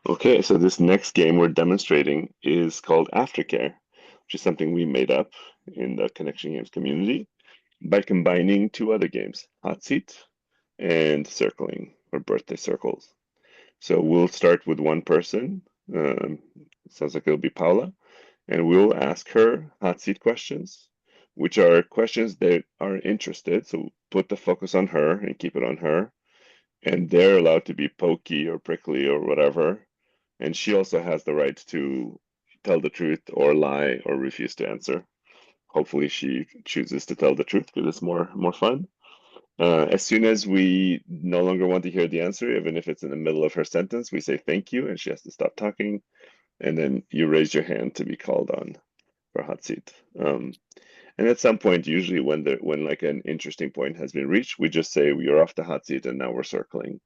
Okay, so this next game we're demonstrating is called Aftercare, which is something we made up in the Connection Games community by combining two other games, Hot Seat and Circling, or Birthday Circles. So we'll start with one person. Sounds like it'll be Paula, and we'll ask her hot seat questions, which are questions that are interested. So put the focus on her and keep it on her. And they're allowed to be pokey or prickly or whatever. And she also has the right to tell the truth or lie or refuse to answer. Hopefully she chooses to tell the truth because it's more fun. As soon as we no longer want to hear the answer, even if it's in the middle of her sentence, we say thank you and she has to stop talking. And then you raise your hand to be called on for a hot seat. And at some point, usually when like an interesting point has been reached, we just say you're off the hot seat and now we're circling.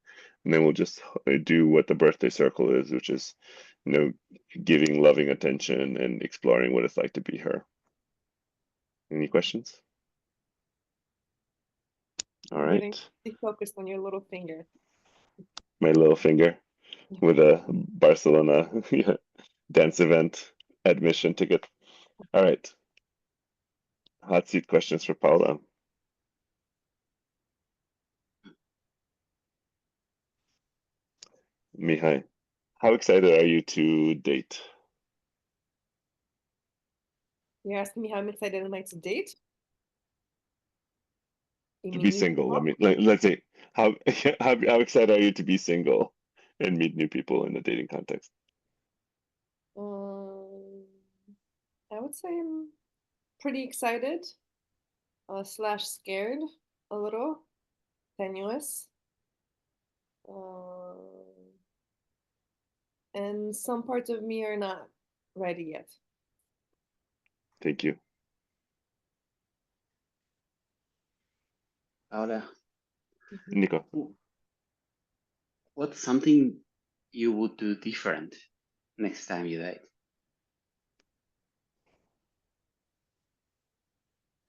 And then we'll just do what the birthday circle is, which is, giving loving attention and exploring what it's like to be her. Any questions? All Getting right. focused on your little finger. My little finger with a Barcelona dance event admission ticket. All right. Hot seat questions for Paula. Mihai, how excited are you to date? You're asking me how I'm excited am I to date? You To mean be new single? I people? mean, let's say how how excited are you to be single and meet new people in a dating context? Um, I would say I'm pretty excited, slash scared a little, tenuous. Um, and some parts of me are not ready yet. Thank you. Paula, Mhm. Nico, wh- what's something you would do different next time you date?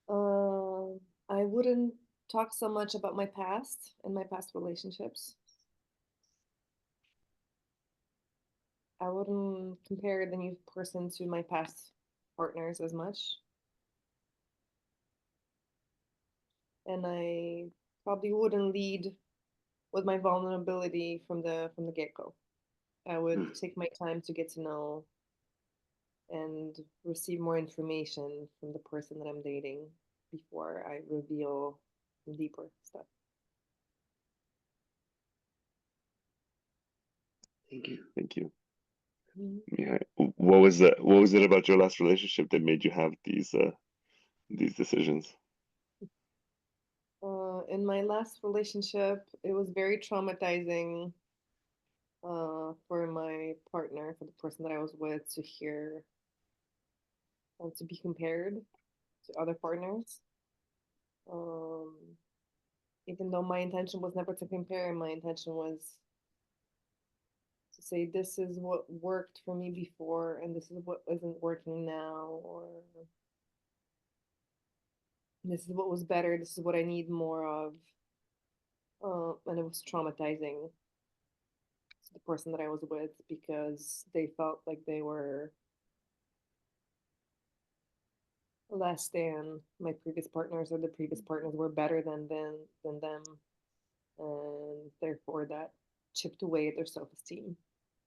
Um, I wouldn't talk so much about my past and my past relationships. I wouldn't compare the new person to my past partners as much. And I probably wouldn't lead with my vulnerability from the get-go. I would Hmm, take my time to get to know and receive more information from the person that I'm dating before I reveal deeper stuff. thank you. thank you. Mhm. Mihai, what was it about your last relationship that made you have these decisions? In my last relationship, it was very traumatizing for my partner, for the person that I was with, to hear to be compared to other partners. Um, Even though my intention was never to compare, my intention was to say this is what worked for me before and this is what isn't working now, or this is what was better, this is what I need more of. And it was traumatizing to the person that I was with because they felt like they were less than my previous partners, or the previous partners were better than them, and therefore that chipped away at their self-esteem.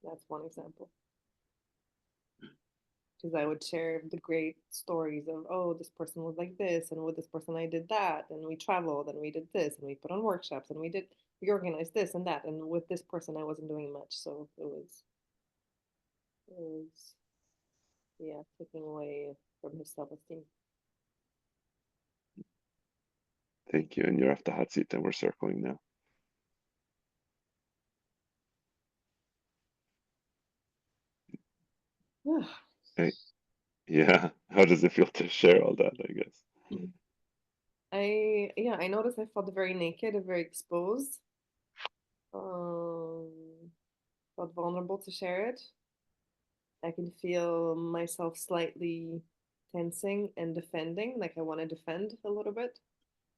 That's one example. Because I would share the great stories of, oh, this person was like this, and with this person I did that, and we traveled, and we did this, and we put on workshops, and we organized this and that, and with this person I wasn't doing much, so it was yeah, taking away from his self-esteem. Thank you. And you're off the hot seat, and we're circling now. Hey, yeah. How does it feel to share all that, I guess? I noticed I felt very naked and very exposed. Um, Felt vulnerable to share it. I can feel myself slightly tensing and defending, like I want to defend a little bit.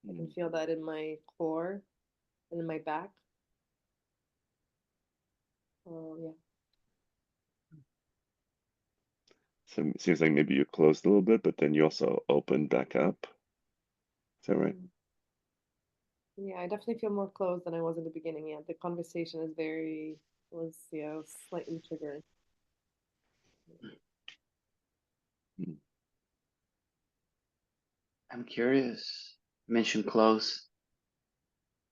I can Mm, feel that in my core and in my back. So it seems like maybe you closed a little bit, but then you also opened back up. Is that right? Yeah, I definitely feel more closed than I was in the beginning. Yeah, the conversation is was slightly triggering. Mm. I'm curious. You mentioned close,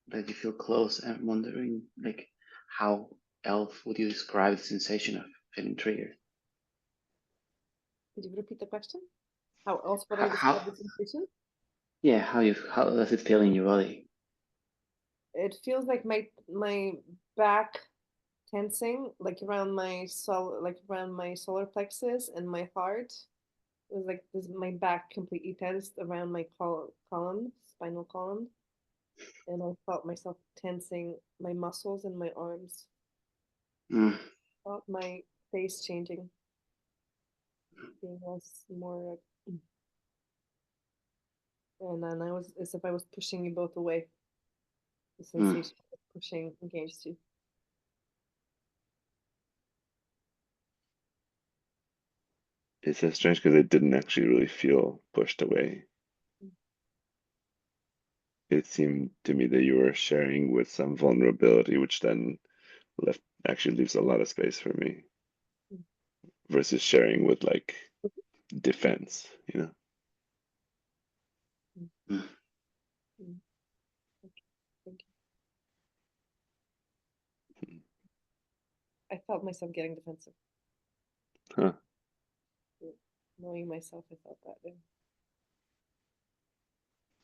that you feel close. I'm wondering, like, how else would you describe the sensation of feeling triggered? Could you repeat the question? How else would I How describe the sensation? yeah, how does it feel in your body? It feels like my back tensing, like around my solar plexus and my heart. It was like this, my back completely tensed around my column, spinal column, and I felt myself tensing my muscles and my arms. Mm, Felt my face changing, being less more, and then I was as if I was pushing you both away. The mm. sensation of pushing against you. It's so strange because it didn't actually really feel pushed away. It seemed to me that you were sharing with some vulnerability, which then left actually leaves a lot of space for me versus sharing with like defense, you know? Mm. Mm. Thank you. I felt myself getting defensive. Huh. Knowing myself, I felt that. Yeah.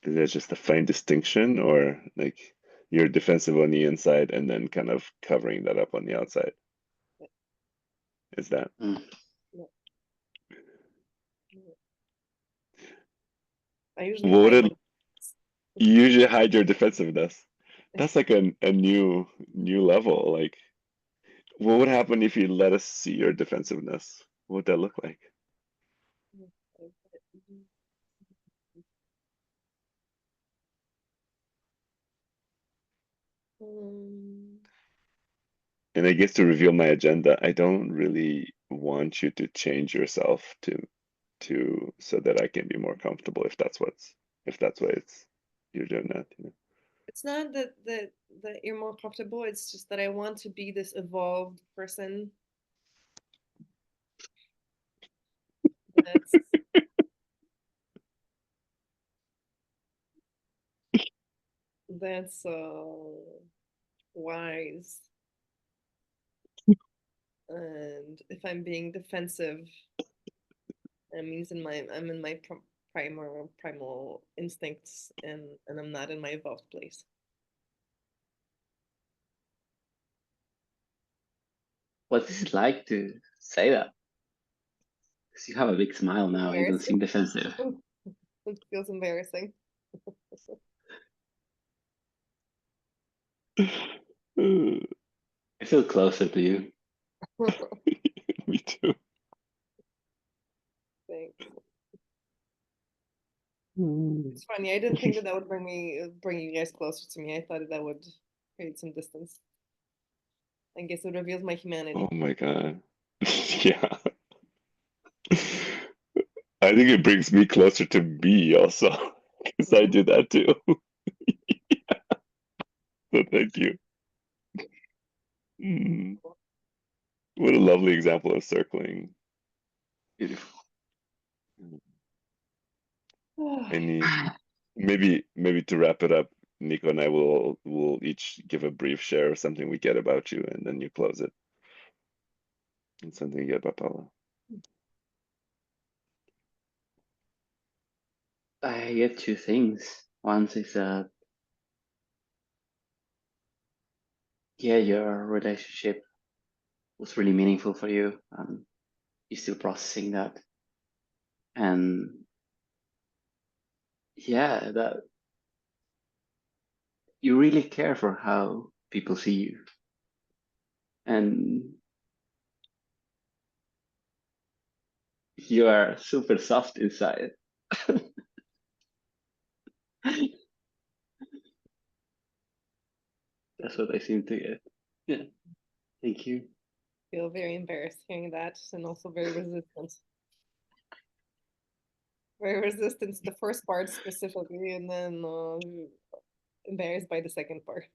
Is that just a fine distinction or like you're defensive on the inside and then kind of covering that up on the outside? Yeah. Is that Mm. Yeah. Yeah. I usually what would hide it my. you usually hide your defensiveness? That's like a new level. Like what would happen if you let us see your defensiveness? What would that look like? Um, And I guess to reveal my agenda, I don't really want you to change yourself to so that I can be more comfortable if that's why it's you're doing that, you know. it's not that you're more comfortable. It's just that I want to be this evolved person that's wise. And if I'm being defensive, that means I'm in my primal instincts, and I'm not in my evolved place. What is it like to say that? 'Cause you have a big smile now. You don't Embarrassing. seem defensive. It feels embarrassing. I feel closer to you. Me too. Thanks. Mm. It's funny. I didn't think that would bring you guys closer to me. I thought that would create some distance. I guess it reveals my Oh humanity. my God. Yeah. I think it brings me closer to me also, because I do that too. So thank you. Mm. What a lovely example of circling. Beautiful. Any maybe to wrap it up, Nico and I will each give a brief share of something we get about you, and then you close it. And something you get about Paula. I get two things. One is that, yeah, your relationship was really meaningful for you, and you're still processing that. And yeah, that you really care for how people see you. And you are super soft inside. That's what I seem to get. Yeah, thank you. Feel very embarrassed hearing that, and also very resistant. very resistant to the first part specifically, and then embarrassed by the second part.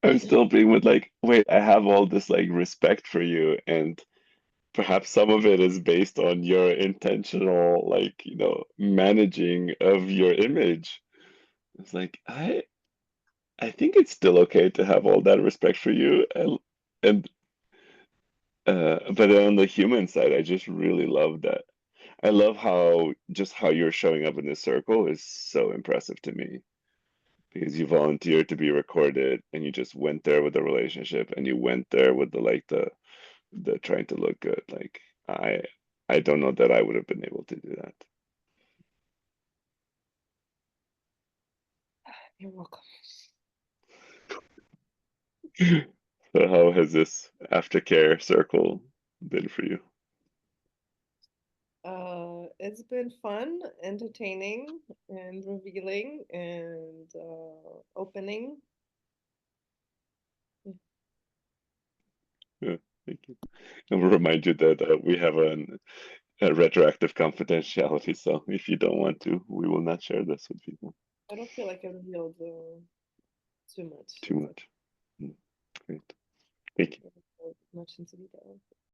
I'm still being with like, wait, I have all this like respect for you, and perhaps some of it is based on your intentional, like, managing of your image. It's like I think it's still okay to have all that respect for you, and but on the human side, I just really love that. I love how you're showing up in this circle is so impressive to me because you volunteered to be recorded and you just went there with the relationship and you went there with the trying to look good. Like I I don't know that I would have been able to do that. You're welcome. So how has this aftercare circle been for you? It's been fun, entertaining, and revealing, and opening. Yeah, thank you. And we'll remind you that we have a retroactive confidentiality, so if you don't want to, we will not share this with people I don't feel like I revealed too much. too It's okay. much. Mm, great. Thank you. I don't go much into detail.